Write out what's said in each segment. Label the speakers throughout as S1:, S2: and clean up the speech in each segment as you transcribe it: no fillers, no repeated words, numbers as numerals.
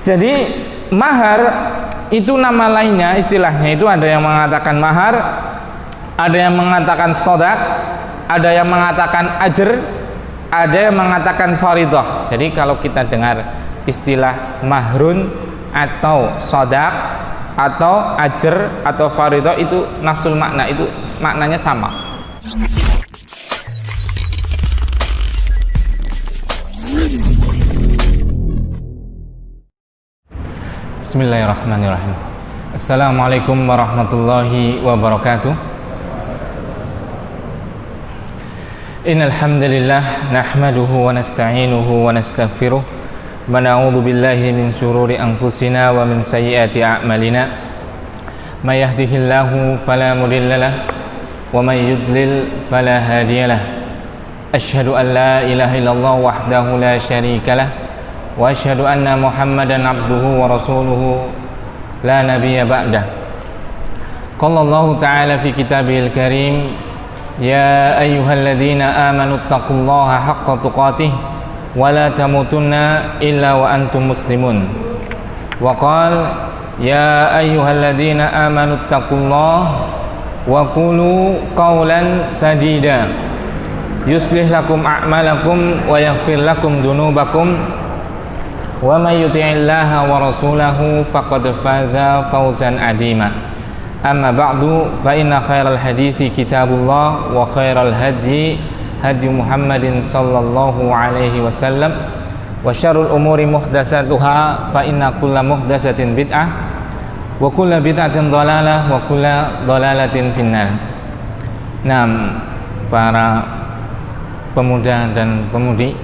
S1: Jadi mahar itu nama lainnya, istilahnya itu ada yang mengatakan mahar, ada yang mengatakan sodak, ada yang mengatakan ajr, ada yang mengatakan faridah. Jadi kalau kita dengar istilah mahrun atau sodak atau ajr atau faridah, itu nafsul makna, itu maknanya sama. Bismillahirrahmanirrahim. Assalamualaikum warahmatullahi wabarakatuh. Innal hamdalillah nahmaduhu wa nasta'inuhu wa nastaghfiruh wa na'udzu billahi min shururi anfusina wa min sayyiati a'malina. May yahdihillahu fala mudilla lahu wa may yudlil fala hadiyalah. Asyhadu an la ilaha illallah wahdahu la syarika lah wa asyhadu anna Muhammadan abduhu wa rasuluhu la nabiyya ba'dah. Qala Allah ta'ala fi kitabihil karim, ya ayyuhalladzina amanu taqullaha haqqa tuqatih wa la tamutunna illa wa antum muslimun. Wa qala ya ayyuhalladzina amanu taqullaha wa qulu qawlan sadida yuslih lakum a'malakum wa yaghfir lakum dunubakum wa may yuti'illaha wa rasulahu faqad faza fawzan adima. Amma ba'du, fa inna khairal hadithi kitabullah wa khairal hadyi hadyi Muhammadin sallallahu alaihi wasallam wa syarrul umuri muhdatsatuha fa inna kulla muhdatsatin bid'ah wa kulla bid'atin dhalalah wa kulla dhalalatin finnar. Naam, para pemuda dan pemudi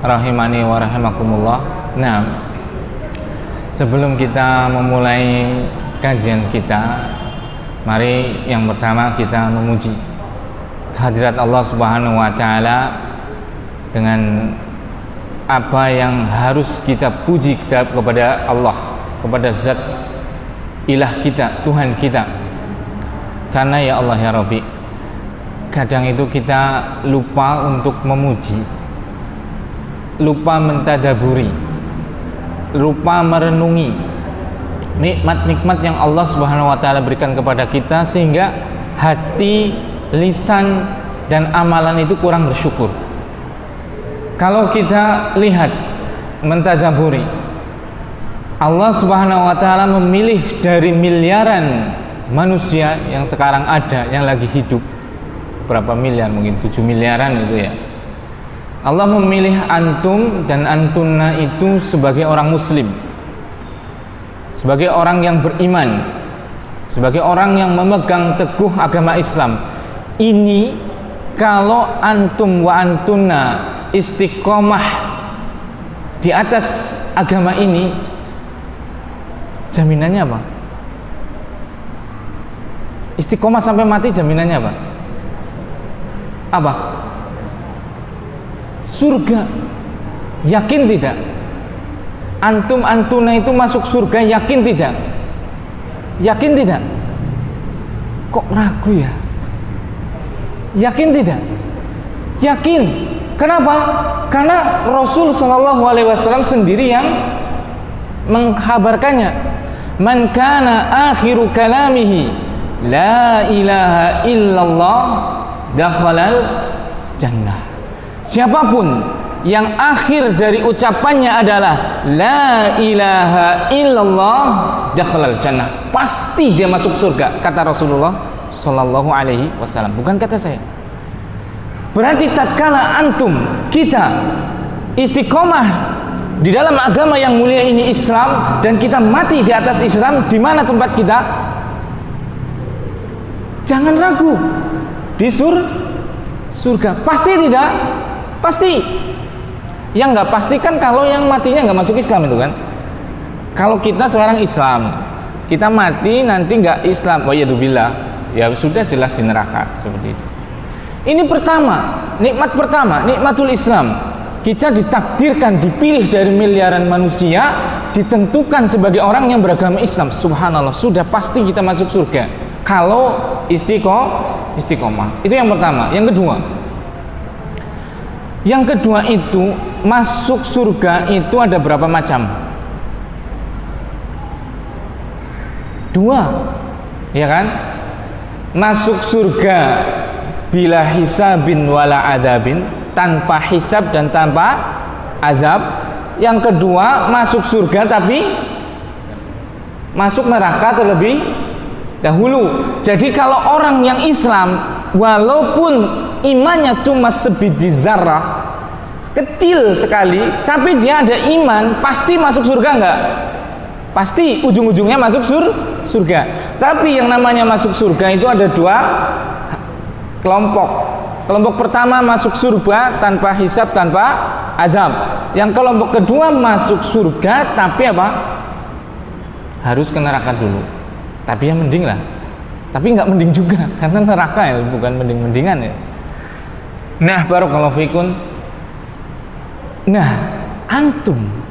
S1: rahimani wa rahimakumullah. Nah, sebelum kita memulai kajian kita, mari yang pertama kita memuji kehadirat Allah Subhanahu wa taala dengan apa yang harus kita puji kepada Allah, kepada zat ilah kita, Tuhan kita. Karena ya Allah ya Rabbi, kadang itu kita lupa untuk memuji, lupa mentadaburi, lupa merenungi nikmat-nikmat yang Allah Subhanahu wa taala berikan kepada kita, sehingga hati, lisan dan amalan itu kurang bersyukur. Kalau kita lihat, mentadaburi, Allah Subhanahu wa taala memilih dari miliaran manusia yang sekarang ada, yang lagi hidup, berapa miliar, mungkin 7 miliaran itu ya. Allah memilih antum dan antuna itu sebagai orang muslim, sebagai orang yang beriman, sebagai orang yang memegang teguh agama Islam. Ini kalau antum wa antuna istiqomah di atas agama ini, jaminannya apa? Istiqomah sampai mati, jaminannya apa? Apa? Surga. Yakin tidak? Antum antuna itu masuk surga, yakin tidak? Yakin tidak? Kok ragu ya? Yakin tidak? Yakin. Kenapa? Karena Rasul sallallahu alaihi wasallam sendiri yang mengkhabarkannya. Man kana akhiru kalamihi la ilaha illallah dakhalal jannah. Siapapun yang akhir dari ucapannya adalah la ilaha illallah dakhalal jannah, pasti dia masuk surga, kata Rasulullah sallallahu alaihi wasallam, bukan kata saya. Berarti tatkala antum, kita istiqomah di dalam agama yang mulia ini, Islam, dan kita mati di atas Islam, di mana tempat kita? Jangan ragu, di surga. Pasti tidak? Pasti. Yang nggak pasti kan kalau yang matinya nggak masuk Islam itu kan. Kalau kita sekarang Islam, kita mati nanti nggak Islam, wa'iyadzubillah, ya sudah jelas di neraka, seperti itu. Ini pertama, nikmat pertama, nikmatul Islam. Kita ditakdirkan, dipilih dari miliaran manusia, ditentukan sebagai orang yang beragama Islam. Subhanallah, sudah pasti kita masuk surga kalau istiqomah. Itu yang pertama. Yang kedua itu, masuk surga itu ada berapa macam? Dua, ya kan? Masuk surga bila hisabin wala adabin, tanpa hisab dan tanpa azab. Yang kedua, masuk surga tapi masuk neraka terlebih dahulu. Jadi kalau orang yang Islam, walaupun imannya cuma sebiji zarrah, kecil sekali, tapi dia ada iman, pasti masuk surga enggak? Pasti ujung-ujungnya masuk surga. Tapi yang namanya masuk surga itu ada dua kelompok. Kelompok pertama masuk surga tanpa hisab, tanpa azab. Yang kelompok kedua masuk surga tapi apa? Harus ke neraka dulu. Tapi yang mending lah. Tapi nggak mending juga karena neraka ya, bukan mending-mendingan ya. Nah, barakallahu fikun. Nah, antum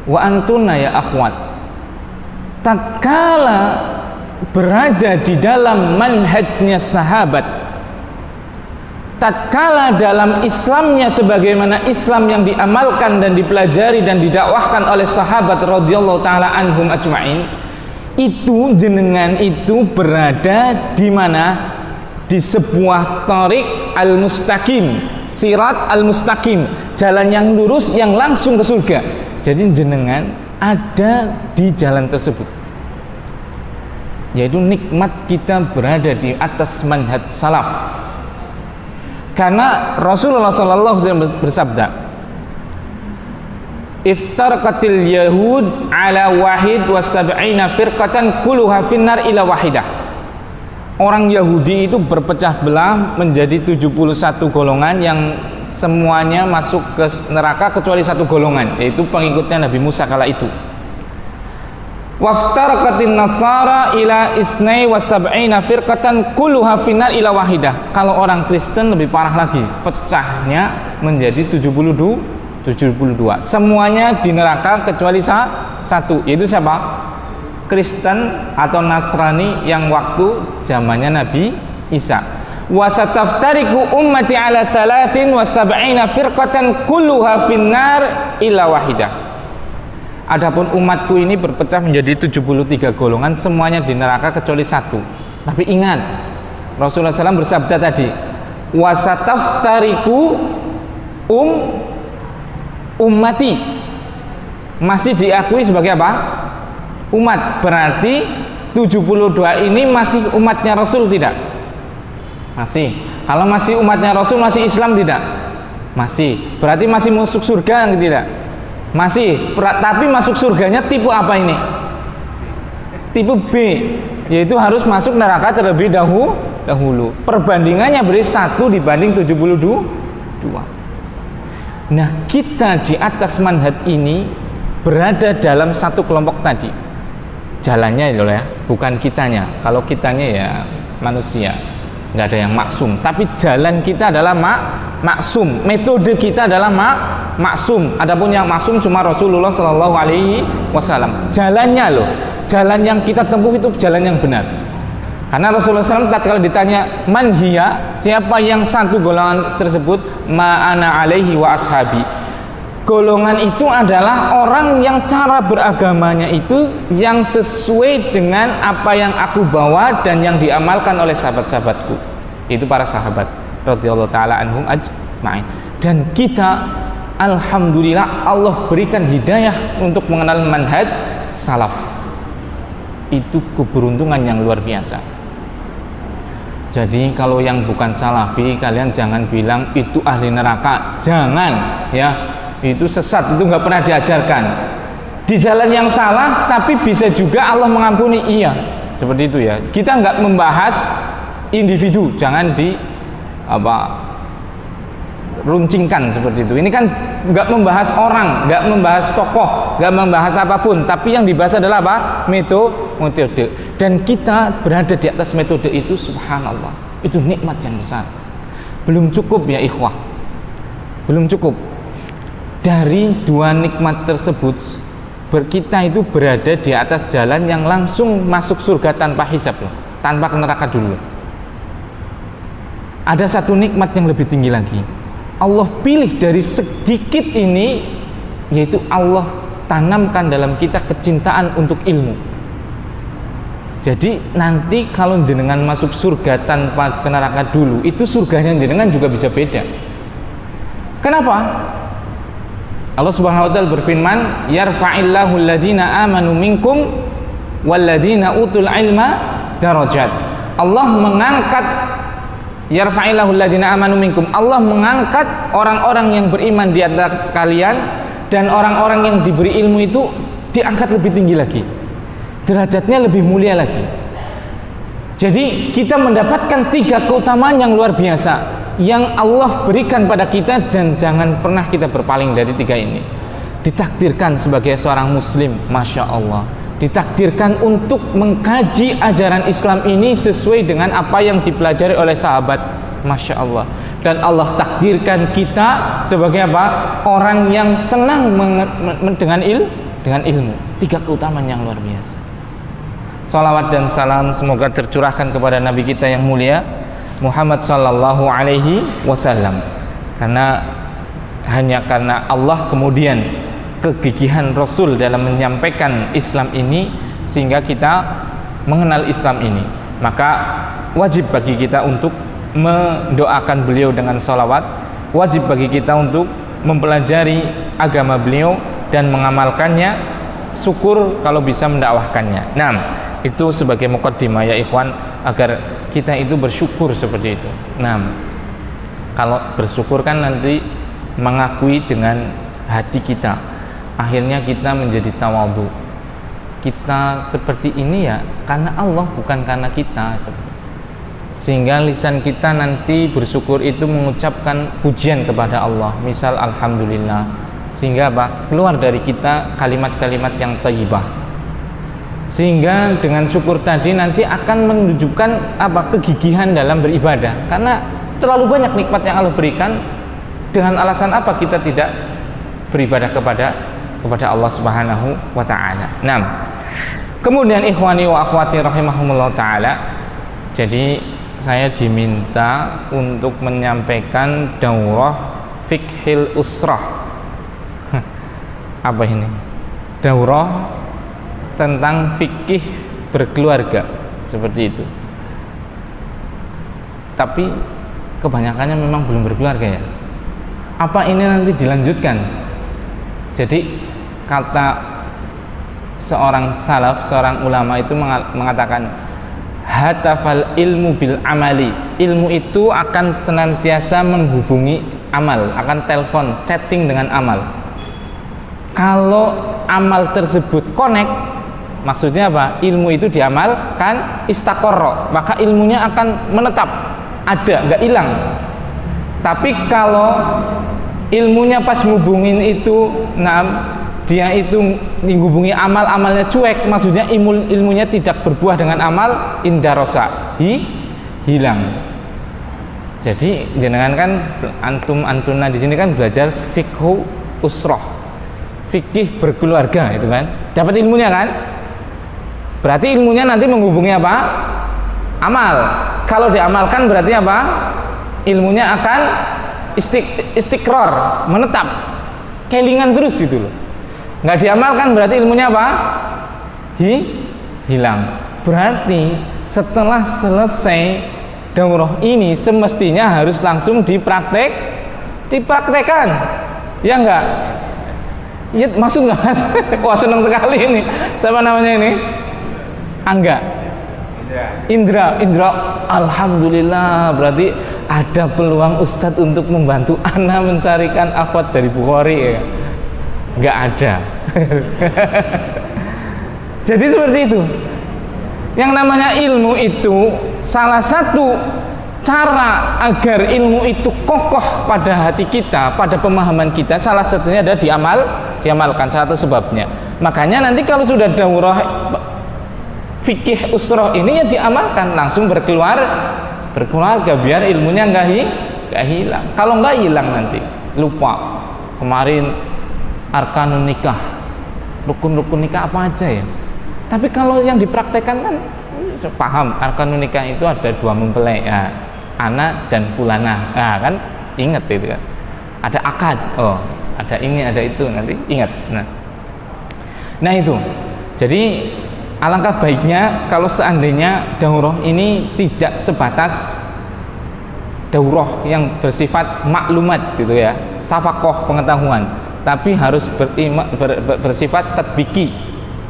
S1: wa antuna ya akhwat, tatkala berada di dalam manhajnya sahabat, tatkala dalam Islamnya sebagaimana Islam yang diamalkan dan dipelajari dan didakwahkan oleh sahabat radhiyallahu taala anhum ajma'in, itu jenengan itu berada di mana? Di sebuah thariq al-mustaqim, sirat al-mustaqim, jalan yang lurus yang langsung ke surga. Jadi jenengan ada di jalan tersebut, yaitu nikmat kita berada di atas manhaj salaf. Karena Rasulullah SAW bersabda, iftarqatil yahud ala wahid wa sab'ina firqatan kulluha finnar ila wahidah. Orang Yahudi itu berpecah belah menjadi 71 golongan yang semuanya masuk ke neraka kecuali satu golongan, yaitu pengikutnya Nabi Musa kala itu. Waftarqatin nasara ila isnai wa sab'ina firqatan kulluha finnar ila wahidah. Kalau orang Kristen lebih parah lagi, pecahnya menjadi 72. Semuanya di neraka kecuali satu, yaitu siapa? Kristen atau Nasrani yang waktu zamannya Nabi Isa. Wa sataftariqu ummati ala 73 firqatan kulluha finnar illa wahidah. Adapun umatku ini berpecah menjadi 73 golongan, semuanya di neraka kecuali satu. Tapi ingat, Rasulullah SAW bersabda tadi, wa sataftariqu ummati, masih diakui sebagai apa? Umat. Berarti 72 ini masih umatnya Rasul tidak? Masih. Kalau masih umatnya Rasul, masih Islam tidak? Masih. Berarti masih masuk surga tidak? Masih. Tapi masuk surganya tipe apa ini? Tipe B, yaitu harus masuk neraka terlebih dahulu. Perbandingannya beri 1 dibanding 72. Nah, kita di atas manhaj ini berada dalam satu kelompok tadi. Jalannya itu ya, bukan kitanya. Kalau kitanya ya manusia, nggak ada yang maksum. Tapi jalan kita adalah maksum. Metode kita adalah maksum. Adapun yang maksum cuma Rasulullah Shallallahu Alaihi Wasallam. Jalannya loh, jalan yang kita tempuh itu jalan yang benar. Karena Rasulullah SAW tatkala ditanya man hiya, siapa yang satu golongan tersebut, ma'ana alaihi wa ashabi. Golongan itu adalah orang yang cara beragamanya itu yang sesuai dengan apa yang aku bawa dan yang diamalkan oleh sahabat-sahabatku. Itu para sahabat radhiyallahu taala anhum ajma'in. Dan kita alhamdulillah Allah berikan hidayah untuk mengenal manhaj salaf. Itu keberuntungan yang luar biasa. Jadi kalau yang bukan salafi, kalian jangan bilang itu ahli neraka. Jangan ya. Itu sesat, itu nggak pernah diajarkan. Di jalan yang salah, tapi bisa juga Allah mengampuni, iya, seperti itu ya. Kita nggak membahas individu, jangan runcingkan seperti itu. Ini kan nggak membahas orang, nggak membahas tokoh, nggak membahas apapun, tapi yang dibahas adalah apa? Metode. Dan kita berada di atas metode itu, subhanallah, itu nikmat yang besar. Belum cukup ya ikhwah, belum cukup. Dari dua nikmat tersebut, kita itu berada di atas jalan yang langsung masuk surga tanpa hisab loh, tanpa ke neraka dulu. Ada satu nikmat yang lebih tinggi lagi. Allah pilih dari sedikit ini, yaitu Allah tanamkan dalam kita kecintaan untuk ilmu. Jadi nanti kalau jenengan masuk surga tanpa ke neraka dulu, itu surganya jenengan juga bisa beda. Kenapa? Allah Subhanahu wa taala berfirman, "Yarfa'illahu alladhina amanu minkum walladhina utul ilma darajat." Allah mengangkat yarfa'illahu alladhina amanu minkum. Allah mengangkat orang-orang yang beriman di antara kalian, dan orang-orang yang diberi ilmu itu diangkat lebih tinggi lagi. Derajatnya lebih mulia lagi. Jadi kita mendapatkan 3 keutamaan yang luar biasa yang Allah berikan pada kita, dan jangan pernah kita berpaling dari 3 ini. Ditakdirkan sebagai seorang muslim, Masya Allah, ditakdirkan untuk mengkaji ajaran Islam ini sesuai dengan apa yang dipelajari oleh sahabat, Masya Allah. Dan Allah takdirkan kita sebagai apa? Orang yang senang dengan ilmu. 3 keutamaan yang luar biasa. Salawat dan salam semoga tercurahkan kepada Nabi kita yang mulia Muhammad sallallahu alaihi wasallam. Hanya karena Allah kemudian kegigihan Rasul dalam menyampaikan Islam ini sehingga kita mengenal Islam ini. Maka wajib bagi kita untuk mendoakan beliau dengan salawat, wajib bagi kita untuk mempelajari agama beliau dan mengamalkannya, syukur kalau bisa mendakwahkannya. Nah, itu sebagai muqaddimah ya ikhwan, agar kita itu bersyukur seperti itu. Nah, kalau bersyukur kan nanti mengakui dengan hati kita, akhirnya kita menjadi tawadhu. Kita seperti ini ya karena Allah, bukan karena kita. Sehingga lisan kita nanti bersyukur itu mengucapkan pujian kepada Allah, misal alhamdulillah, sehingga apa? Keluar dari kita kalimat-kalimat yang thayyibah. Sehingga dengan syukur tadi nanti akan menunjukkan apa? Kegigihan dalam beribadah. Karena terlalu banyak nikmat yang Allah berikan, dengan alasan apa kita tidak beribadah kepada Allah Subhanahu wa taala. Nah, kemudian ikhwani wa akhwati rahimahumullah taala, jadi saya diminta untuk menyampaikan daurah fiqhil usrah. Apa ini? Daurah tentang fikih berkeluarga, seperti itu. Tapi kebanyakannya memang belum berkeluarga ya. Apa ini nanti dilanjutkan? Jadi kata seorang salaf, seorang ulama itu mengatakan, hatafal ilmu bil amali. Ilmu itu akan senantiasa menghubungi amal, akan telepon, chatting dengan amal. Kalau amal tersebut connect, maksudnya apa? Ilmu itu diamalkan, istaqarra, maka ilmunya akan menetap, ada, nggak hilang. Tapi kalau ilmunya pas ngubungin itu, dia itu menghubungi amalnya cuek, maksudnya ilmunya tidak berbuah dengan amal, indarosa, hilang. Jadi jenengan kan antuna di sini kan belajar fikhu usrah, fikih berkeluarga itu kan, dapat ilmunya kan? Berarti ilmunya nanti menghubungi apa? Amal. Kalau diamalkan berarti apa? Ilmunya akan istiqrar, menetap, kelingan terus gitu loh. Nggak diamalkan berarti ilmunya apa? Hilang. Berarti setelah selesai daurah ini semestinya harus langsung dipraktekkan. Ya enggak? Ya, masuk nggak mas? Wah senang sekali ini. Siapa namanya ini? Angga. Indra. Alhamdulillah, berarti ada peluang Ustadz untuk membantu ana mencarikan akhwat dari Bukhari ya? Nggak ada. Jadi seperti itu. Yang namanya ilmu itu, salah satu cara agar ilmu itu kokoh pada hati kita, pada pemahaman kita, salah satunya adalah diamalkan, satu sebabnya. Makanya nanti kalau sudah daurah fikih usrah ini ya diamalkan, langsung berkeluarga biar ilmunya nggak hilang. Kalau nggak hilang nanti lupa. Kemarin arkanun nikah, rukun nikah apa aja ya. Tapi kalau yang dipraktekkan kan paham, arkanun nikah itu ada 2 mempelai ya, ana dan fulana. Nah, kan ingat itu kan. Ada akad. Oh, ada ini, ada itu, nanti ingat. Nah itu. Jadi alangkah baiknya kalau seandainya daurah ini tidak sebatas daurah yang bersifat maklumat gitu ya, safakoh pengetahuan, tapi harus bersifat tatbiki,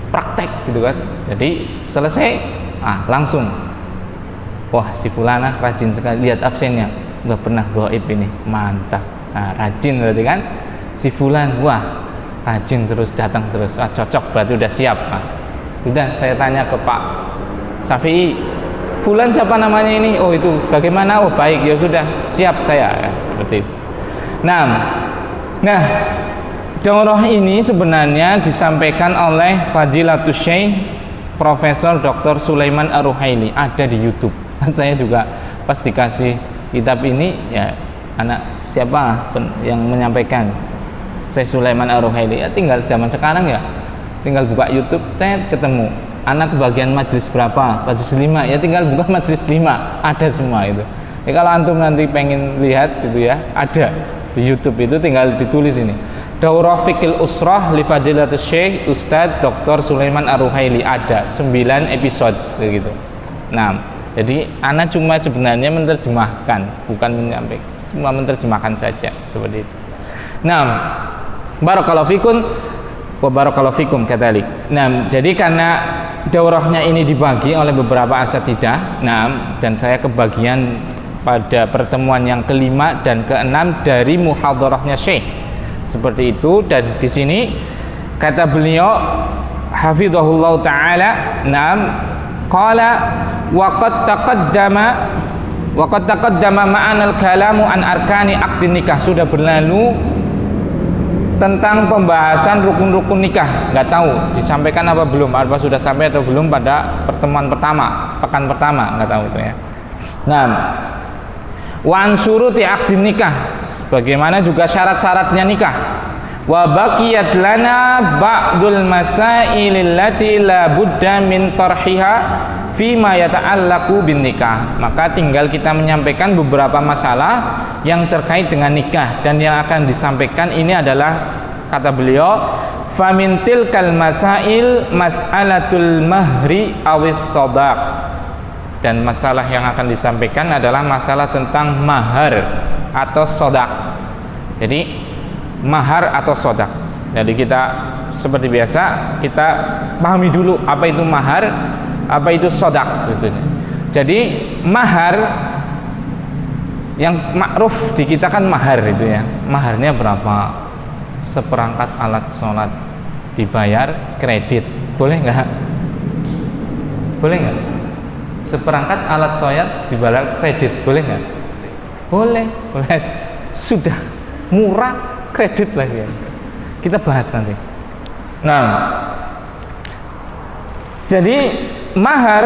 S1: praktek gitu kan. Jadi selesai langsung, wah si fulanah rajin sekali, lihat absennya nggak pernah gaib ini, mantap. Rajin berarti kan, si fulan wah rajin terus, datang terus, cocok, berarti udah siap. Udah saya tanya ke Pak Syafi'i, fulan siapa namanya ini? Oh itu, bagaimana? Oh baik, ya sudah, siap saya, ya, seperti itu. Nah daurah ini sebenarnya disampaikan oleh Fadilatul Syekh Profesor Dr. Sulaiman Ar-Ruhaili, ada di YouTube. Saya juga pas dikasih kitab ini, ya anak siapa yang menyampaikan, Syekh Sulaiman Ar-Ruhaili, ya tinggal zaman sekarang ya, tinggal buka YouTube, ketemu anak kebagian majelis berapa, majelis 5, ya tinggal buka majelis 5, ada semua itu. Ya, kalau antum nanti pengen lihat gitu ya, ada di YouTube, itu tinggal ditulis ini, Daurah Fikil Usrah li Fadilatul Syekh Ustadz Dr. Sulaiman Ar-Ruhaili, ada 9 episode gitu. Nah, jadi anak cuma sebenarnya menerjemahkan, bukan menyampaikan, cuma menerjemahkan saja seperti itu. Nah, barakallahu fikum wa barakallahu fikum kadzalik. Nah, jadi karena daurahnya ini dibagi oleh beberapa asatidzah, dan saya kebagian pada pertemuan yang kelima dan keenam dari muhadharahnya Syekh. Seperti itu, dan di sini kata beliau hafizahullah taala, qala wa qad taqaddama ma'anal kalamu an arkani aqdin nikah, sudah berlalu tentang pembahasan rukun-rukun nikah. Nggak tahu disampaikan apa belum, apa sudah sampai atau belum pada pertemuan pertama, pekan pertama, nggak tahu itu ya. Nah, wa an syuruti aqdin nikah, bagaimana juga syarat-syaratnya nikah. Wa baqiyat lana ba'dul masailil lati la budda min tarhiha fima yata'allaqu bin nikah. Maka tinggal kita menyampaikan beberapa masalah yang terkait dengan nikah, dan yang akan disampaikan ini adalah, kata beliau, famin tilkal masail mas'alatul mahri awis shadaq, dan masalah yang akan disampaikan adalah masalah tentang mahar atau shadaq. Jadi mahar atau shadaq. Jadi kita seperti biasa kita pahami dulu apa itu mahar, apa itu shadaq gitu. Jadi mahar yang ma'ruf di kita kan mahar itu ya. Maharnya berapa? Seperangkat alat sholat, dibayar kredit. Boleh nggak? Boleh nggak? Seperangkat alat sholat dibayar kredit, boleh nggak? Boleh, boleh. Sudah murah, kredit lagi ya. Kita bahas nanti. Nah, jadi mahar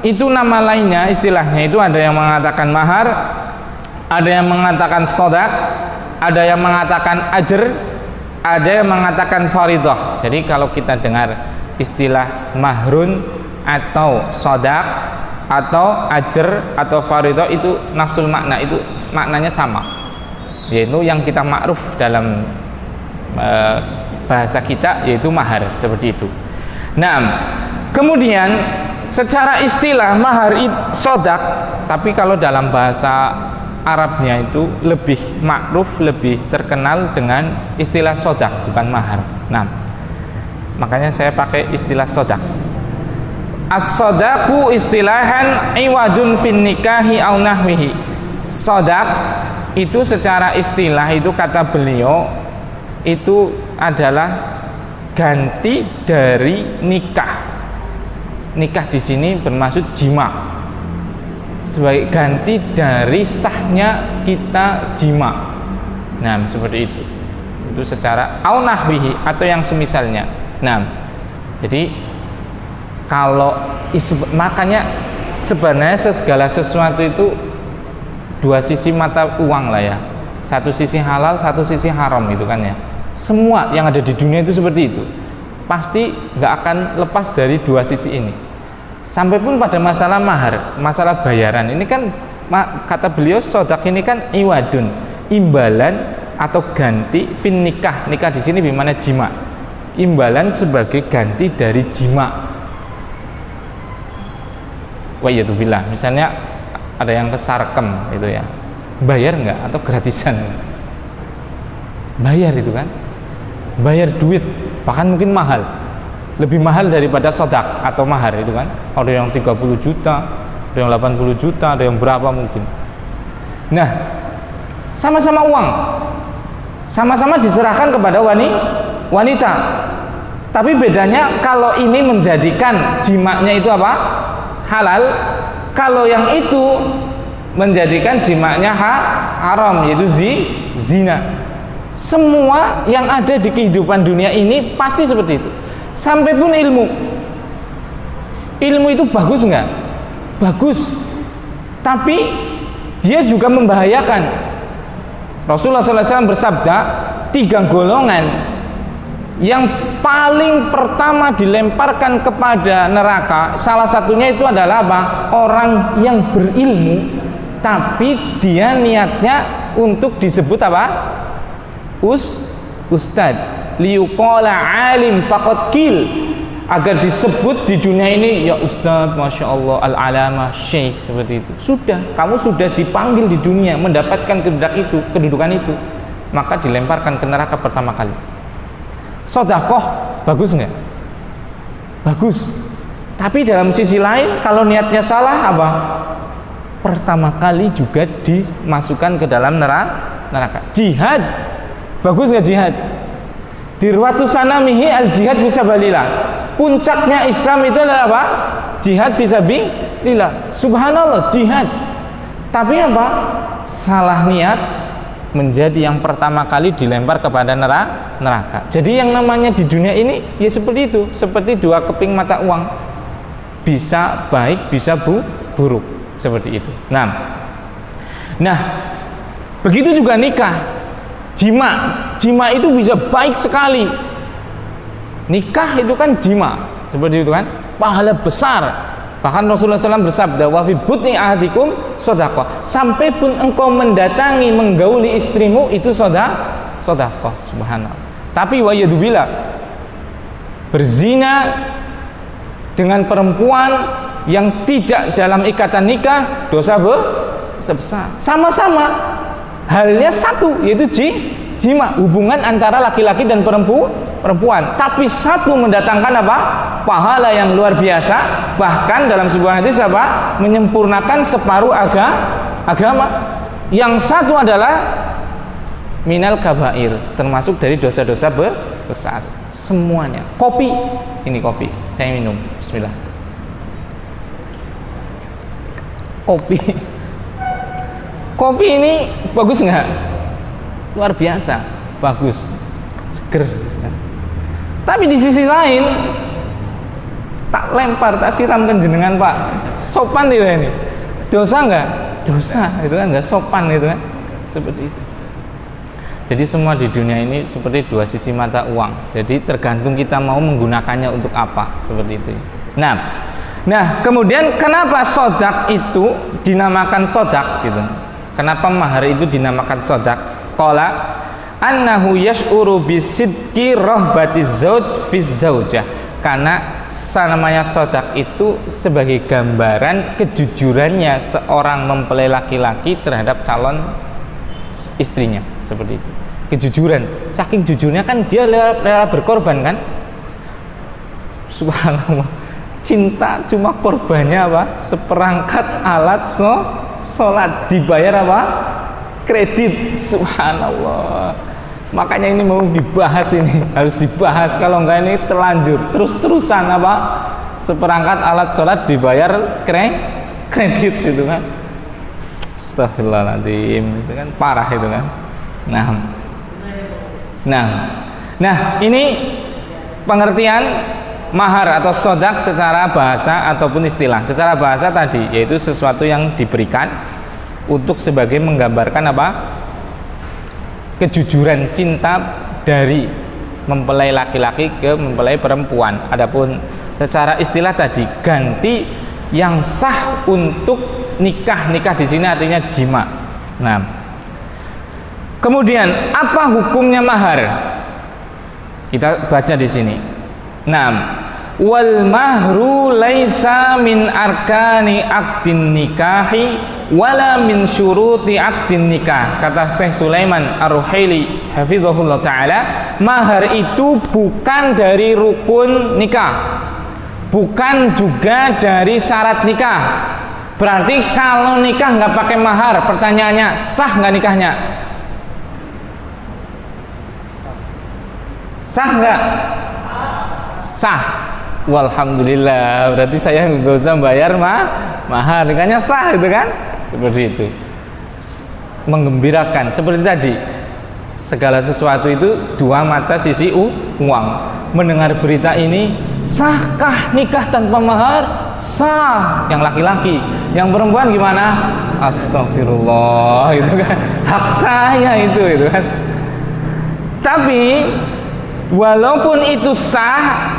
S1: itu nama lainnya, istilahnya itu ada yang mengatakan mahar, ada yang mengatakan shadaq, ada yang mengatakan ajr, ada yang mengatakan faridah. Jadi kalau kita dengar istilah mahrun atau shadaq atau ajr atau faridah, itu nafsul makna, itu maknanya sama, yaitu yang kita ma'ruf dalam bahasa kita, yaitu mahar, seperti itu. Nah, kemudian secara istilah mahar shadaq, tapi kalau dalam bahasa Arabnya itu lebih ma'ruf, lebih terkenal dengan istilah shadaq, bukan mahar. Nah, makanya saya pakai istilah shadaq. As-shadaqu istilahan iwadun fin nikahi au nahwihi. Shadaq itu secara istilah, itu kata beliau, itu adalah ganti dari nikah. Nikah di sini bermaksud jima, sebagai ganti dari sahnya kita jima. Nah, seperti itu. Itu secara au nahwihi, atau yang semisalnya. Nah, jadi kalau makanya sebenarnya segala sesuatu itu dua sisi mata uang lah ya. Satu sisi halal, satu sisi haram, itu kan ya. Semua yang ada di dunia itu seperti itu. Pasti nggak akan lepas dari dua sisi ini. Sampai pun pada masalah mahar, masalah bayaran, ini kan kata beliau shadaq ini kan iwadun, imbalan atau ganti fin nikah. Nikah di sini bagaimana jima, imbalan sebagai ganti dari jima. Wa'iyatubillah, misalnya ada yang kesarkem itu ya, bayar nggak atau gratisan? Bayar itu kan, bayar duit, bahkan mungkin mahal, lebih mahal daripada sodak atau mahar itu kan. Ada yang 30 juta, ada yang 80 juta, ada yang berapa mungkin. Nah, sama-sama uang, sama-sama diserahkan kepada wanita. Tapi bedanya kalau ini menjadikan jimaknya itu apa? Halal. Kalau yang itu menjadikan jimaknya haram, yaitu zina. Semua yang ada di kehidupan dunia ini pasti seperti itu. Sampai pun ilmu itu bagus nggak? Bagus. Tapi dia juga membahayakan. Rasulullah SAW bersabda, 3 golongan yang paling pertama dilemparkan kepada neraka, salah satunya itu adalah apa? Orang yang berilmu tapi dia niatnya untuk disebut apa? Ustad, liyuqala alim faqad qil, agar disebut di dunia ini, ya ustad, masya Allah, al-alama, syekh, seperti itu. Sudah, kamu sudah dipanggil di dunia mendapatkan kedudukan itu, maka dilemparkan ke neraka pertama kali. Sedekah bagus nggak? Bagus. Tapi dalam sisi lain, kalau niatnya salah apa? Pertama kali juga dimasukkan ke dalam neraka. Jihad bagus nggak jihad? Dirwatu sanamihi al jihad fisabilillah. Puncaknya Islam itu adalah apa? Jihad fisabilillah. Subhanallah, jihad. Tapi apa? Salah niat menjadi yang pertama kali dilempar kepada neraka. Jadi yang namanya di dunia ini ya seperti itu, seperti 2 keping mata uang. Bisa baik, bisa buruk, seperti itu. Nah, begitu juga nikah. Jima itu bisa baik sekali. Nikah itu kan jima, seperti itu kan, pahala besar. Bahkan Rasulullah SAW bersabda, wa fi butni ahadikum shadaqah. Sampai pun engkau mendatangi, menggauli istrimu, itu shadaqah. Subhanallah. Tapi wa yadubillah, berzina dengan perempuan yang tidak dalam ikatan nikah, dosa besar. Sama-sama halnya satu, yaitu jima, hubungan antara laki-laki dan perempuan. Tapi satu mendatangkan apa? Pahala yang luar biasa. Bahkan dalam sebuah hadis apa? Menyempurnakan separuh agama. Yang satu adalah minal kabair, termasuk dari dosa-dosa besar. Semuanya. Kopi, ini kopi, saya minum. Bismillah. Kopi ini bagus nggak? Luar biasa, bagus, seger. Tapi di sisi lain, tak lempar, tak siramkan jenengan Pak, sopan tidak ini? Dosa nggak? Dosa, itu kan nggak sopan itu kan? Seperti itu. Jadi semua di dunia ini seperti 2 sisi mata uang. Jadi tergantung kita mau menggunakannya untuk apa, seperti itu. Nah, kemudian kenapa sodak itu dinamakan sodak gitu? Kenapa mahar itu dinamakan sodak? Qala annahu yash'uru bisidqi rahbati zawj fi zaujah. Karena namanya sodak itu sebagai gambaran kejujurannya seorang mempelai laki-laki terhadap calon istrinya, seperti itu. Kejujuran, saking jujurnya kan dia rela berkorban kan? Subhanallah. Cinta cuma korbannya apa? Seperangkat alat sholat, dibayar apa? Kredit. Subhanallah. Makanya ini mau dibahas, ini harus dibahas, kalau enggak ini terlanjur terus-terusan apa? Seperangkat alat sholat dibayar kredit itu kan. Astagfirullahaladzim, itu kan parah itu kan. Nah, ini pengertian mahar atau sodak secara bahasa ataupun istilah. Secara bahasa tadi yaitu sesuatu yang diberikan untuk sebagai menggambarkan apa? Kejujuran cinta dari mempelai laki-laki ke mempelai perempuan. Adapun secara istilah tadi ganti yang sah untuk nikah di sini artinya jima. Nah, kemudian apa hukumnya mahar? Kita baca di sini. Nah, wal mahru laisa min arkani aqdin nikahi wala min syuruti aqdin nikah. Kata Syekh Sulaiman Ar-Ruhaili hafizahullah taala, mahar itu bukan dari rukun nikah, bukan juga dari syarat nikah. Berarti kalau nikah nggak pakai mahar, pertanyaannya sah nggak nikahnya? Sah nggak? Sah. Walhamdulillah, berarti saya nggak usah bayar mahar, nikahnya sah itu kan? Seperti itu. Menggembirakan seperti tadi. Segala sesuatu itu dua mata sisi uang. Mendengar berita ini, sahkah nikah tanpa mahar? Sah. Yang laki-laki, yang perempuan gimana? Astagfirullah, itu kan hak saya itu kan. Tapi walaupun itu sah,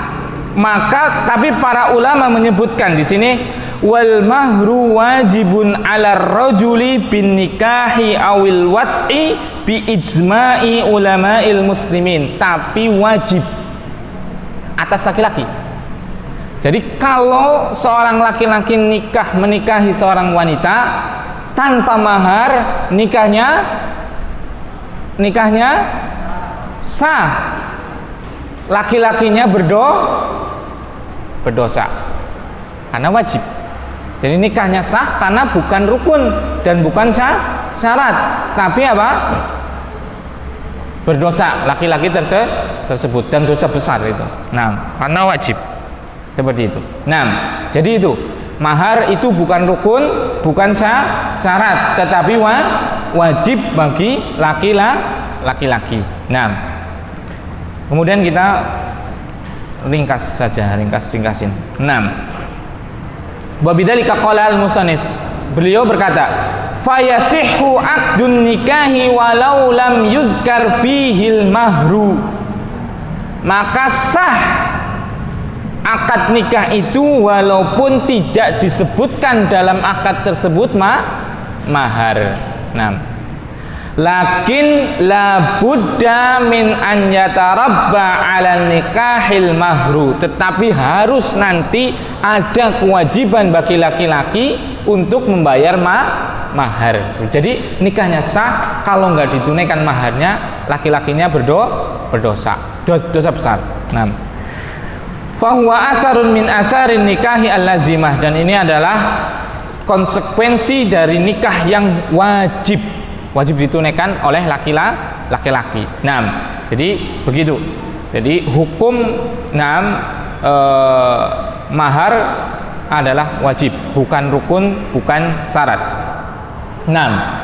S1: maka tapi para ulama menyebutkan di sini wal mahru wajibun 'ala rajuli bin nikahi awil wat'i bi ijma'i ulama'il muslimin, tapi wajib atas laki-laki. Jadi kalau seorang laki-laki menikahi seorang wanita tanpa mahar, nikahnya sah. Laki-lakinya berdosa karena wajib. Jadi nikahnya sah karena bukan rukun dan bukan syarat, tapi apa? Berdosa laki-laki tersebut, dan dosa besar itu. Nah, karena wajib. Seperti itu. Nah, jadi itu mahar itu bukan rukun, bukan syarat, tetapi wajib bagi laki-laki. Nah, kemudian kita ringkasin. 6. Wabidzalika qala al-musannif, beliau berkata, fayasihhu aqdun nikahi walau lam yuzkar fihil mahru, maka sah akad nikah itu walaupun tidak disebutkan dalam akad tersebut mahar. Nah, lakin la budda min an yatarabba 'ala nikahil mahru, tetapi harus nanti ada kewajiban bagi laki-laki untuk membayar mahar. Jadi nikahnya sah kalau nggak ditunaikan maharnya, laki-lakinya berdosa besar. Nah, fahuwa asarun min asarin nikahi al-lazimah, dan ini adalah konsekuensi dari nikah yang wajib ditunaikan oleh laki-laki. Nah, jadi begitu. Jadi hukum mahar adalah wajib, bukan rukun, bukan syarat. Nah,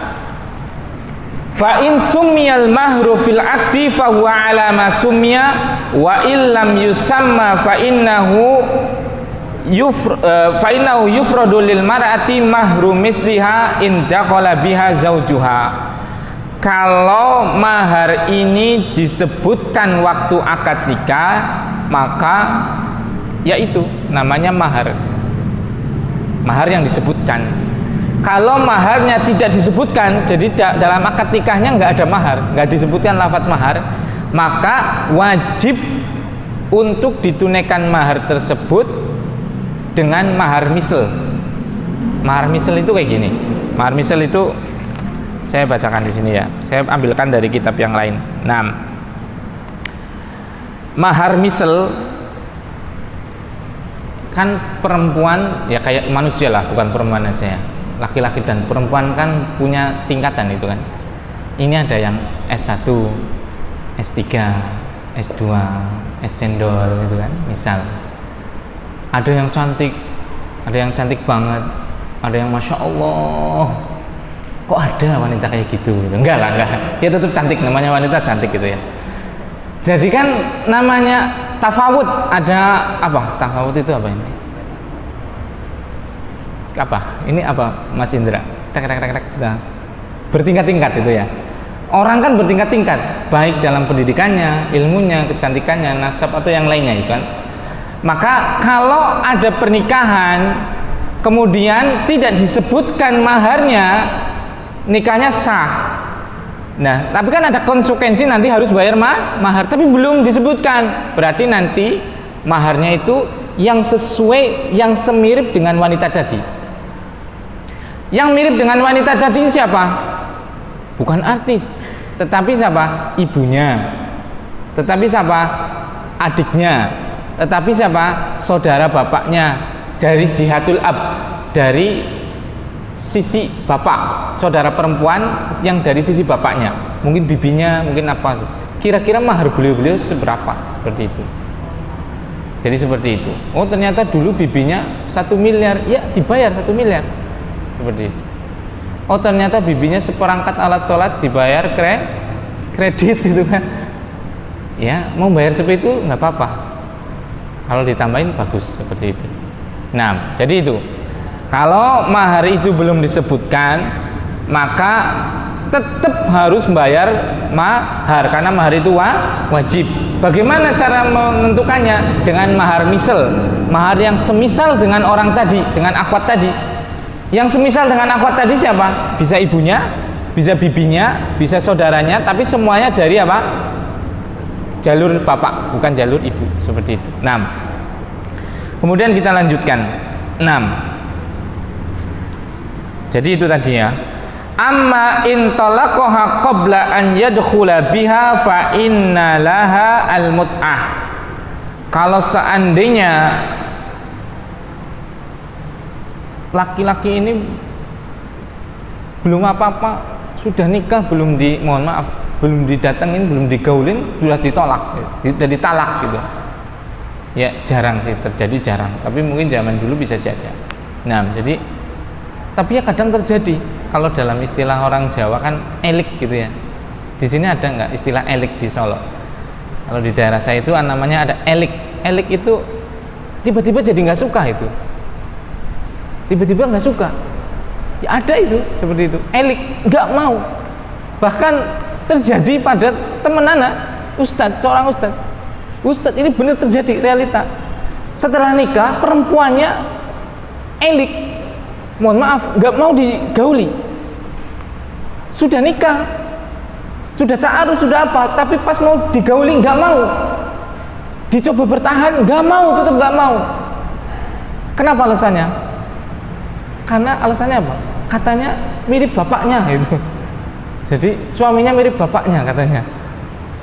S1: fa in summiyal mahru fil aqdi fa huwa ala ma summiya wa illam yusamma fa innahu yufradu lil mar'ati mahru mithliha in dakhala biha zaujuha. Kalau mahar ini disebutkan waktu akad nikah, maka yaitu namanya mahar yang disebutkan. Kalau maharnya tidak disebutkan, jadi dalam akad nikahnya nggak ada mahar, nggak disebutkan lafadz mahar, maka wajib untuk ditunaikan mahar tersebut dengan mahar misl. Mahar misl itu kayak gini. Mahar misl itu saya bacakan di sini ya. Saya ambilkan dari kitab yang lain. Nah, mahar misl kan perempuan ya kayak manusia lah, bukan perempuan aja ya. Laki-laki dan perempuan kan punya tingkatan itu kan. Ini ada yang S1, S3, S2, S cendol gitu kan, misal. Ada yang cantik banget, ada yang masya Allah. Kok ada wanita kayak gitu? Enggak. Ya tetap cantik, namanya wanita cantik gitu ya. Jadi kan namanya tafawud, ada apa? Tafawud itu apa ini? Apa? Ini apa, Mas Indra? Nah, bertingkat-tingkat itu ya. Orang kan bertingkat-tingkat, baik dalam pendidikannya, ilmunya, kecantikannya, nasab atau yang lainnya itu kan. Maka kalau ada pernikahan kemudian tidak disebutkan maharnya, nikahnya sah. Nah, tapi kan ada konsekuensi, nanti harus bayar mahar, tapi belum disebutkan. Berarti nanti maharnya itu yang sesuai, yang semirip dengan wanita tadi. Yang mirip dengan wanita tadi siapa? Bukan artis, tetapi siapa? Ibunya. Tetapi siapa? Adiknya. Tetapi siapa? Saudara bapaknya. Dari jihatul ab, dari sisi bapak, saudara perempuan yang dari sisi bapaknya. Mungkin bibinya, mungkin apa. Kira-kira mahar beliau seberapa? Seperti itu. Jadi seperti itu. Oh ternyata dulu bibinya 1 miliar, ya dibayar 1 miliar. Seperti itu. Oh ternyata bibinya seperangkat alat sholat dibayar kredit gitu kan. Ya mau bayar seperti itu nggak apa-apa. Kalau ditambahin bagus seperti itu. Nah jadi itu. Kalau mahar itu belum disebutkan, maka tetap harus membayar mahar karena mahar itu wajib. Bagaimana cara menentukannya? Dengan mahar misal, mahar yang semisal dengan orang tadi, dengan akhwat tadi. Yang semisal dengan akhwat tadi siapa? Bisa ibunya, bisa bibinya, bisa saudaranya, tapi semuanya dari apa? Jalur bapak, bukan jalur ibu, seperti itu. 6. Kemudian kita lanjutkan. 6. Jadi itu tadi ya. Amma in talaqaha qabla an yadkhula biha fa inna laha al-mut'ah. Kalau seandainya laki-laki ini belum apa-apa, sudah nikah, belum belum didatengin, belum digaulin, sudah ditolak, jadi talak gitu. Ya jarang sih terjadi, jarang. Tapi mungkin zaman dulu bisa jadi. Nah, jadi tapi ya kadang terjadi. Kalau dalam istilah orang Jawa kan elik gitu ya. Di sini ada nggak istilah elik di Solo? Kalau di daerah saya itu namanya ada elik. Elik itu tiba-tiba jadi nggak suka itu. Tiba-tiba nggak suka. Ya ada itu seperti itu. Elik nggak mau. Bahkan terjadi pada teman anak ustadz, seorang ustadz. Ustadz ini benar terjadi realita. Setelah nikah perempuannya elik. Mohon maaf, nggak mau digauli. Sudah nikah, sudah ta'aruf, sudah apa, tapi pas mau digauli nggak mau. Dicoba bertahan, nggak mau, tetap nggak mau. Kenapa alasannya? Karena alasannya apa? Katanya mirip bapaknya itu. Jadi suaminya mirip bapaknya katanya.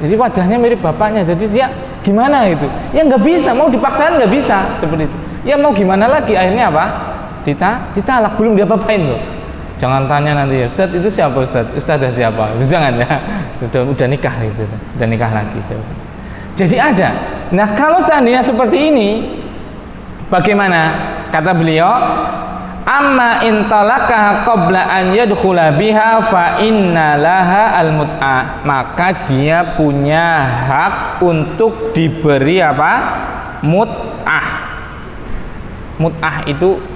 S1: Jadi wajahnya mirip bapaknya. Jadi dia gimana itu? Ya nggak bisa, mau dipaksain nggak bisa seperti itu. Ya mau gimana lagi? Akhirnya apa? Ditalak, belum diapa-apain tuh. Jangan tanya nanti ya, Ustadz itu siapa Ustadz? Ustadz siapa? Itu jangan ya. Udah nikah gitu. Udah nikah lagi. Jadi ada. Nah, kalau seandainya seperti ini bagaimana? Kata beliau, amma in talaqaha qabla an yadkhula biha fa inna laha al-mut'ah. Maka dia punya hak untuk diberi apa? Mut'ah. Mut'ah itu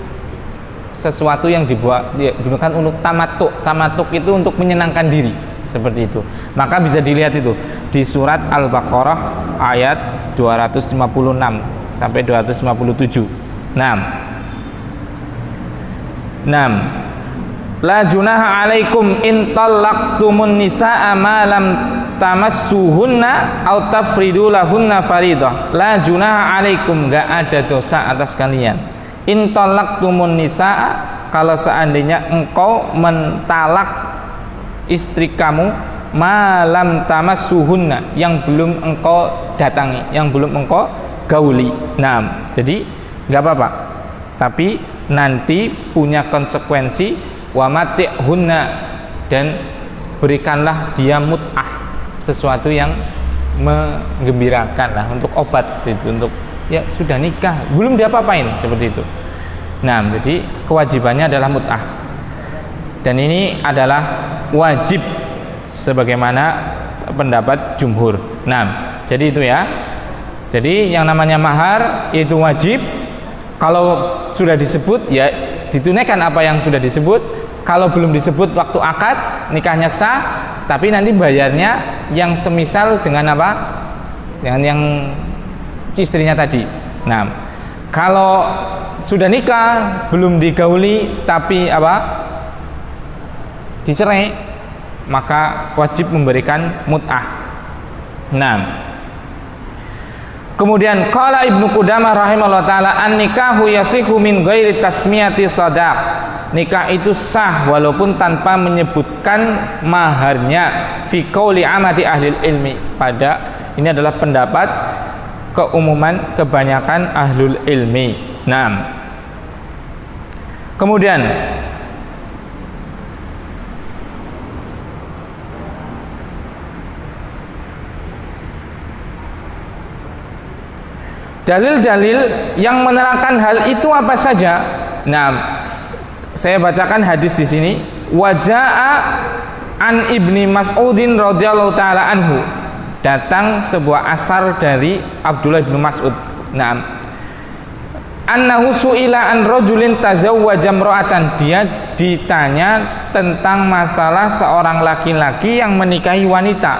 S1: sesuatu yang digunakan untuk tamatuk. Tamatuk itu untuk menyenangkan diri, seperti itu. Maka bisa dilihat itu di surat Al-Baqarah ayat 256 sampai 257. 6. La junaha alaikum in talaqtumun nisaa ma lam tamassuhunna aw tafridu lahunna faridah. La junaha alaikum, enggak ada dosa atas kalian. In talaqtumun nisaa, kalau seandainya engkau mentalak istri kamu malam tamassuhunna, yang belum engkau datangi, yang belum engkau gauli. Nah, jadi nggak apa-apa. Tapi nanti punya konsekuensi wa mati'hunna, dan berikanlah dia mut'ah, sesuatu yang menggembirakan lah, untuk obat itu, untuk ya sudah nikah belum diapa-apain seperti itu. Nah, jadi kewajibannya adalah mut'ah, dan ini adalah wajib sebagaimana pendapat jumhur. Nah, jadi itu ya. Jadi yang namanya mahar itu wajib. Kalau sudah disebut ya ditunaikan apa yang sudah disebut. Kalau belum disebut waktu akad, nikahnya sah, tapi nanti bayarnya yang semisal dengan apa? Dengan yang istrinya tadi. Nah, kalau sudah nikah belum digauli tapi apa? Dicerai, maka wajib memberikan mut'ah. Nah, Kemudian qala Ibnu Qudamah rahimahullah taala an-nikahu yasihu min ghairi tasmiyati sadaq. Nikah itu sah walaupun tanpa menyebutkan maharnya fi qauli amati ahli ilmi. Ini adalah pendapat keumuman kebanyakan ahlul ilmi. Naam. Kemudian dalil-dalil yang menerangkan hal itu apa saja? Nah, saya bacakan hadis di sini. Waja'a an Ibni Mas'udin radhiyallahu taala anhu. Datang sebuah asar dari Abdullah bin Mas'ud. Nah, annahu su'ila an rajulin tazawwaja imra'atan. Dia ditanya tentang masalah seorang laki-laki yang menikahi wanita.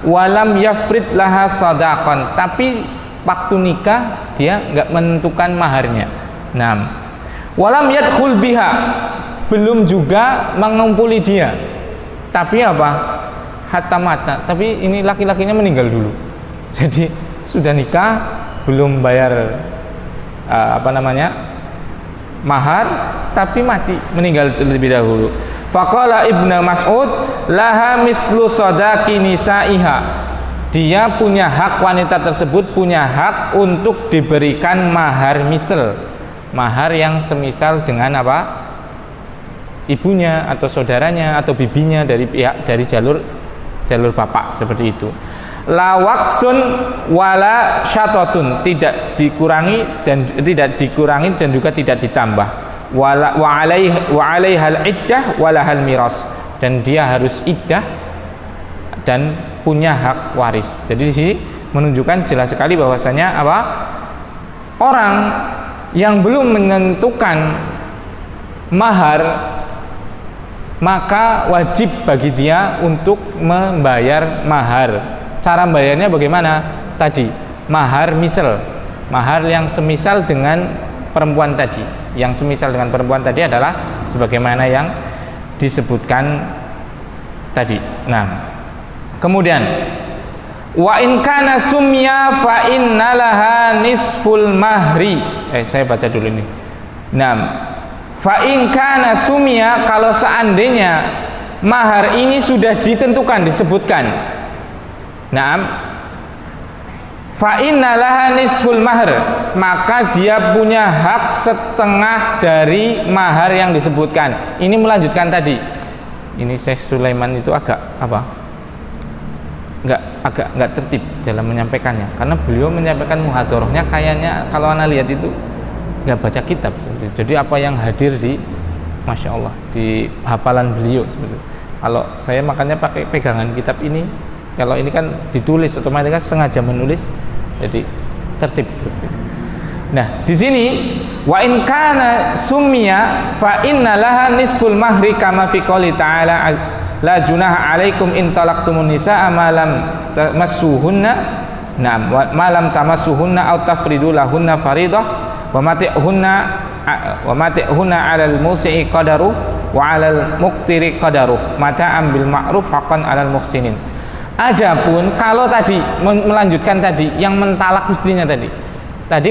S1: Walam yafrid laha sadaqan. Tapi waktu nikah dia nggak menentukan maharnya. Nah, walam yadkhul biha, belum juga mengumpuli dia. Tapi apa? Hatta mata. Tapi ini laki-lakinya meninggal dulu. Jadi sudah nikah, belum bayar mahar, tapi mati, meninggal terlebih dahulu. Faqala Ibnu Mas'ud laha mislu sadaqi nisaiha. Dia punya hak, wanita tersebut punya hak untuk diberikan mahar misal, mahar yang semisal dengan apa? Ibunya atau saudaranya atau bibinya dari jalur bapak, seperti itu. La waqsun wala syatatun, tidak dikurangi dan juga tidak ditambah. Wa alaihal iddah walahal miras, dan dia harus iddah dan punya hak waris. Jadi di sini menunjukkan jelas sekali bahwasanya apa? Orang yang belum menentukan mahar, maka wajib bagi dia untuk membayar mahar. Cara membayarnya bagaimana? Tadi, mahar misal, mahar yang semisal dengan perempuan tadi. Yang semisal dengan perempuan tadi adalah sebagaimana yang disebutkan tadi. Nah, kemudian wa in kana sumya fa innalaha nisful mahri. Saya baca dulu ini. Nah, fa in kana sumya, kalau seandainya mahar ini sudah ditentukan, disebutkan. Nah, fa innalaha nisful mahr, maka dia punya hak setengah dari mahar yang disebutkan. Ini melanjutkan tadi. Ini Syekh Sulaiman itu agak nggak tertib dalam menyampaikannya, karena beliau menyampaikan muhadharahnya kayaknya kalau anda lihat itu nggak baca kitab. Jadi apa yang hadir di Masya Allah di hafalan beliau seperti. Kalau saya makanya pakai pegangan kitab ini, kalau ini kan ditulis otomatis kan sengaja menulis, jadi tertib. Nah, di sini wa in kana summiya fa inna laha nisful mahri kama fi qouli ta'ala la junaha alaikum in talaqtumun nisaa ma lam tamassuhunna, na'am, ma lam tamassuhunna aw tafridu lahunna faridah wa mati'hunna 'alal musi'i qadaru wa 'alal muqtiri qadaru mata'am bil ma'ruf haqqan 'alal muhsinin. Adapun kalau tadi melanjutkan tadi yang mentalak istrinya tadi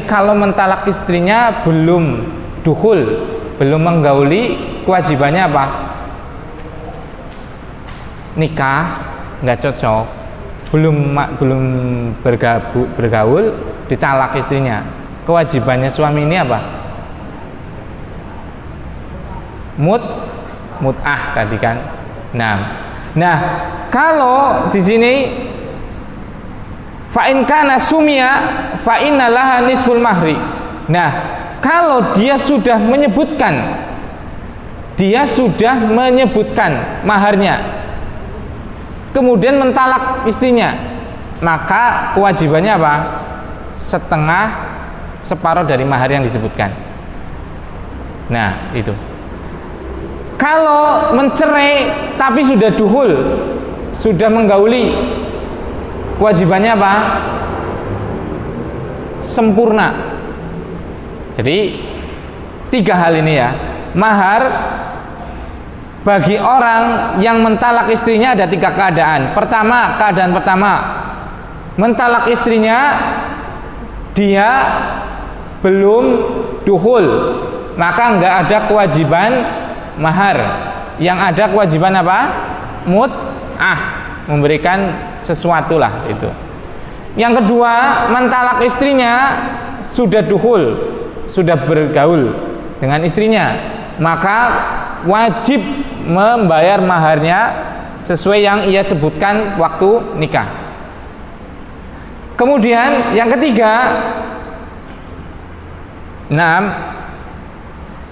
S1: kalau mentalak istrinya belum dukhul, belum menggauli, kewajibannya apa? Nikah, nggak cocok, belum bergaul, ditalak istrinya. Kewajibannya suami ini apa? Mut'ah tadi kan. Nah, kalau di sini fa in kana sumia fa inna laha nisful mahri. Nah, kalau dia sudah menyebutkan maharnya, kemudian mentalak istrinya, maka kewajibannya apa? Separuh dari mahar yang disebutkan. Nah, itu. Kalau mencerai tapi sudah duhul, sudah menggauli, kewajibannya apa? Sempurna. Jadi 3 hal ini ya. Mahar bagi orang yang mentalak istrinya ada 3 keadaan. Keadaan pertama, mentalak istrinya dia belum dukhul, maka nggak ada kewajiban mahar. Yang ada kewajiban apa? Mut'ah, memberikan sesuatu lah itu. Yang kedua, mentalak istrinya sudah dukhul, sudah bergaul dengan istrinya, maka wajib membayar maharnya sesuai yang ia sebutkan waktu nikah. Kemudian yang ketiga,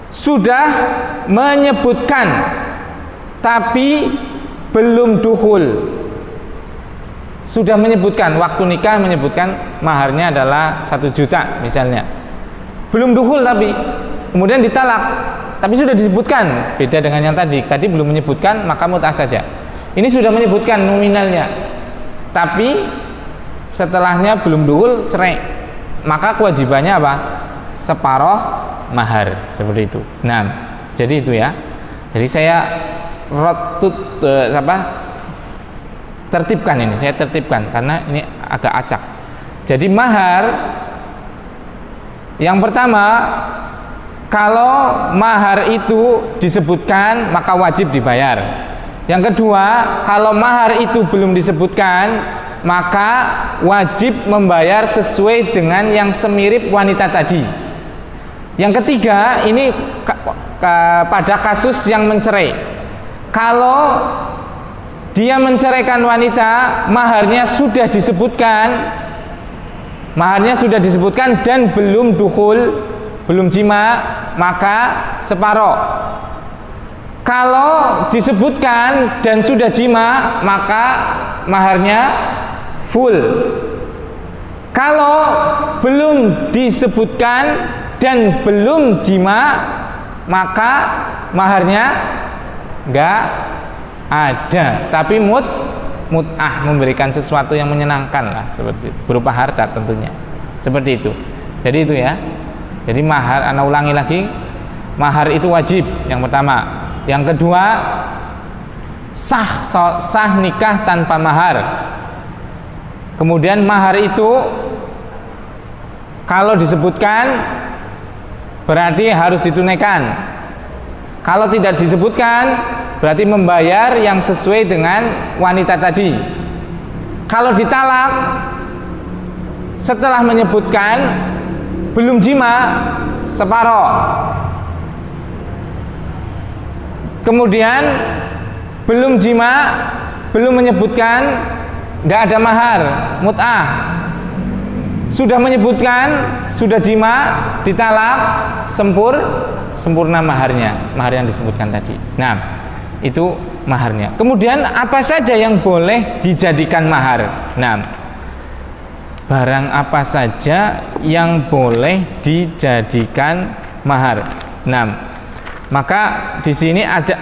S1: sudah menyebutkan tapi belum dukhul. Sudah menyebutkan waktu nikah, menyebutkan maharnya adalah 1 juta misalnya, belum dukhul tapi kemudian ditalak, tapi sudah disebutkan. Beda dengan yang tadi belum menyebutkan, maka mut'ah saja. Ini sudah menyebutkan nominalnya, tapi setelahnya belum dukhul, cerai, maka kewajibannya apa? Separuh mahar, seperti itu. Nah, jadi itu ya. Jadi saya tertibkan ini, saya tertibkan karena ini agak acak. Jadi mahar yang pertama, kalau mahar itu disebutkan maka wajib dibayar. Yang kedua, kalau mahar itu belum disebutkan maka wajib membayar sesuai dengan yang semirip wanita tadi. Yang ketiga, ini pada kasus yang mencerai. Kalau dia menceraikan wanita, maharnya sudah disebutkan dan belum dukhul, belum jima, maka separuh. Kalau disebutkan dan sudah jima, maka maharnya full. Kalau belum disebutkan dan belum jima, maka maharnya enggak ada, tapi mut'ah, memberikan sesuatu yang menyenangkan lah, seperti itu, berupa harta tentunya, seperti itu. Jadi itu ya. Jadi mahar, ana ulangi lagi, mahar itu wajib yang pertama. Yang kedua, sah nikah tanpa mahar. Kemudian mahar itu kalau disebutkan berarti harus ditunaikan. Kalau tidak disebutkan berarti membayar yang sesuai dengan wanita tadi. Kalau ditalak setelah menyebutkan belum jima, separuh. Kemudian belum jima, belum menyebutkan, nggak ada mahar, mut'ah. Sudah menyebutkan, sudah jima, ditalak, sempurna maharnya, mahar yang disebutkan tadi. Nah, itu maharnya. Kemudian apa saja yang boleh dijadikan mahar? Nah, barang apa saja yang boleh dijadikan mahar? Nah, maka di sini ada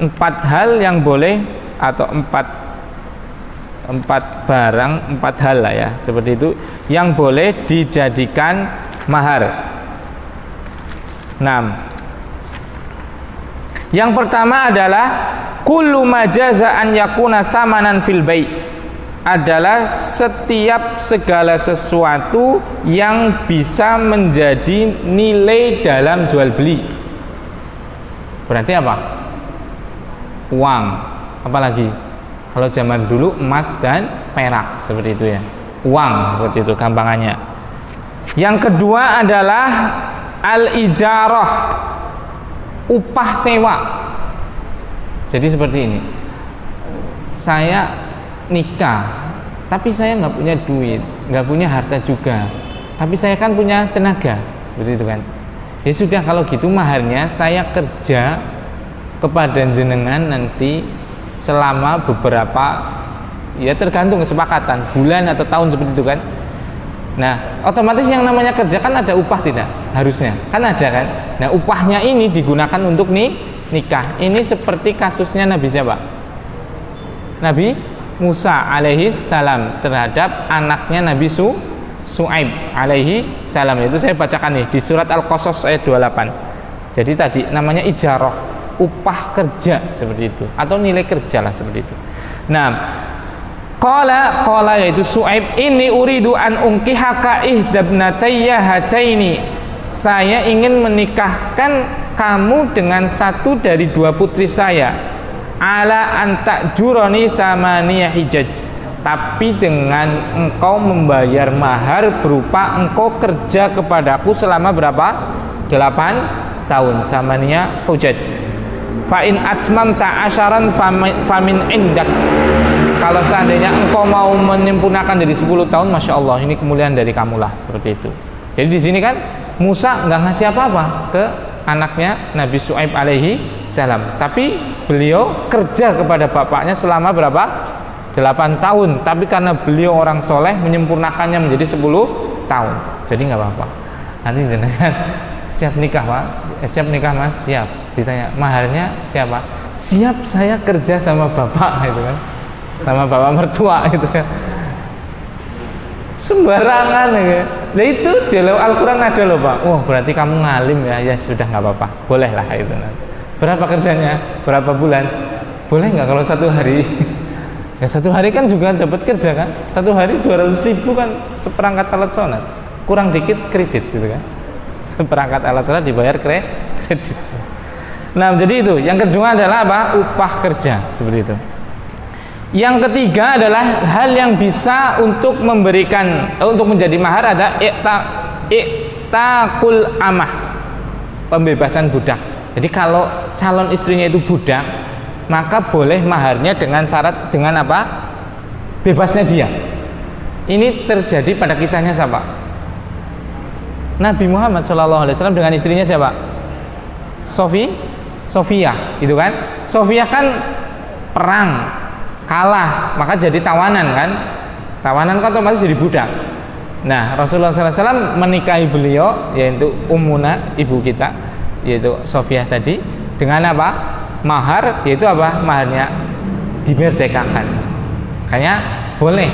S1: empat hal yang boleh, atau empat barang, 4 hal lah ya, seperti itu, yang boleh dijadikan mahar. Nah, yang pertama adalah kullu majaza an yakuna thamanan fil bai', adalah setiap segala sesuatu yang bisa menjadi nilai dalam jual beli. Berarti apa? Uang, apalagi kalau zaman dulu emas dan perak, seperti itu ya. Uang, seperti itu gampangannya. Yang kedua adalah al-ijarah, upah sewa. Jadi seperti ini, saya nikah tapi saya nggak punya duit, nggak punya harta juga, tapi saya kan punya tenaga, seperti itu kan. Ya sudah, kalau gitu maharnya saya kerja kepada jenengan nanti selama beberapa, ya tergantung kesepakatan, bulan atau tahun, seperti itu kan. Nah, otomatis yang namanya kerja kan ada upah, tidak? Harusnya kan ada kan. Nah, upahnya ini digunakan untuk nikah. Ini seperti kasusnya Nabi siapa? Nabi Musa alaihi salam terhadap anaknya Nabi Su'aib alaihi salam. Itu saya bacakan nih di surat Al-Qasas ayat 28. Jadi tadi namanya ijarah, upah kerja, seperti itu, atau nilai kerja lah, seperti itu. Nah, Qala yaitu Su'aib, ini uridu an unkihaka ihdabnatayya hataini. Saya ingin menikahkan kamu dengan satu dari dua putri saya. Ala anta juroni thamaniya hijaj. Tapi dengan engkau membayar mahar berupa engkau kerja kepadaku selama berapa? 8 tahun. Thamaniya hujaj. Fa in atmamta asyaran famin indak. Kalau seandainya engkau mau menyempurnakan dari 10 tahun, masya Allah, ini kemuliaan dari kamulah, seperti itu. Jadi di sini kan Musa nggak ngasih apa-apa ke anaknya Nabi Su'aib alaihi salam, tapi beliau kerja kepada bapaknya selama berapa? 8 tahun. Tapi karena beliau orang soleh, menyempurnakannya menjadi 10 tahun. Jadi nggak apa-apa. Nanti jenengan siap nikah mas? Siap nikah mas? Siap. Ditanya maharnya siapa? Siap, saya kerja sama bapak, gitu kan, sama bapak mertua, gitu kan. Sembarangan ya. Nah itu di dalam Al-Quran ada loh Pak. Wah, berarti kamu ngalim ya. Ya sudah, nggak apa-apa, boleh lah itu. Berapa kerjanya? Berapa bulan? Boleh nggak kalau 1 hari? Ya 1 hari kan juga dapat kerja kan. 1 hari 200.000 kan seperangkat alat sholat. Kurang dikit kredit, gitu kan. Seperangkat alat sholat dibayar kredit. Nah jadi itu. Yang kedua adalah apa? Upah kerja, seperti itu. Yang ketiga adalah hal yang bisa untuk memberikan, untuk menjadi mahar, ada i'taqul amah, pembebasan budak. Jadi kalau calon istrinya itu budak, maka boleh maharnya dengan syarat, dengan apa? Bebasnya dia. Ini terjadi pada kisahnya siapa? Nabi Muhammad SAW dengan istrinya siapa? Sofia, gitu kan? Sofia kan perang, kalah, maka jadi tawanan kan. Tawanan kan otomatis jadi budak. Nah, Rasulullah SAW menikahi beliau, yaitu Ummuna, ibu kita, yaitu Sofia tadi, dengan apa? Mahar, yaitu apa? Maharnya dimerdekakan. Kayaknya boleh.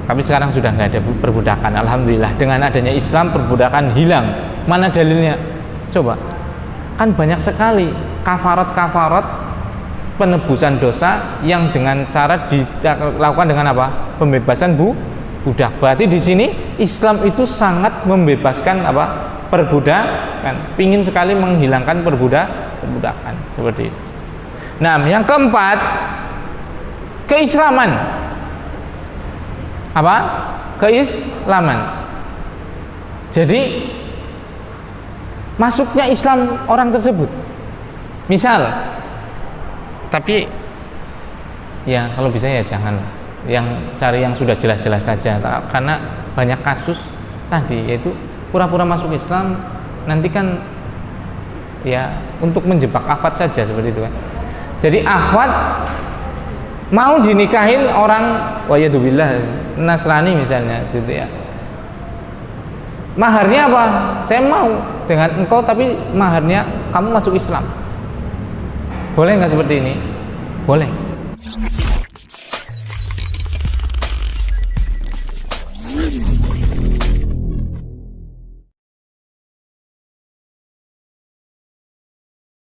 S1: Tapi sekarang sudah nggak ada perbudakan, alhamdulillah. Dengan adanya Islam, perbudakan hilang. Mana dalilnya? Coba. Kan banyak sekali kafarat penebusan dosa yang dengan cara dilakukan dengan apa? Pembebasan budak. Berarti di sini Islam itu sangat membebaskan apa? Perbudakan. Pingin sekali menghilangkan perbudakan seperti itu. Nah, yang keempat, keislaman. Apa? Keislaman. Jadi masuknya Islam orang tersebut. Misal, tapi ya kalau bisa ya jangan, yang cari yang sudah jelas-jelas saja, karena banyak kasus tadi yaitu pura-pura masuk Islam, nanti kan ya untuk menjebak akhwat saja, seperti itu kan. Jadi akhwat mau dinikahin orang wayadubillah Nasrani misalnya, gitu ya. Maharnya apa? Saya mau dengan engkau, tapi maharnya kamu masuk Islam. Boleh nggak seperti ini? Boleh.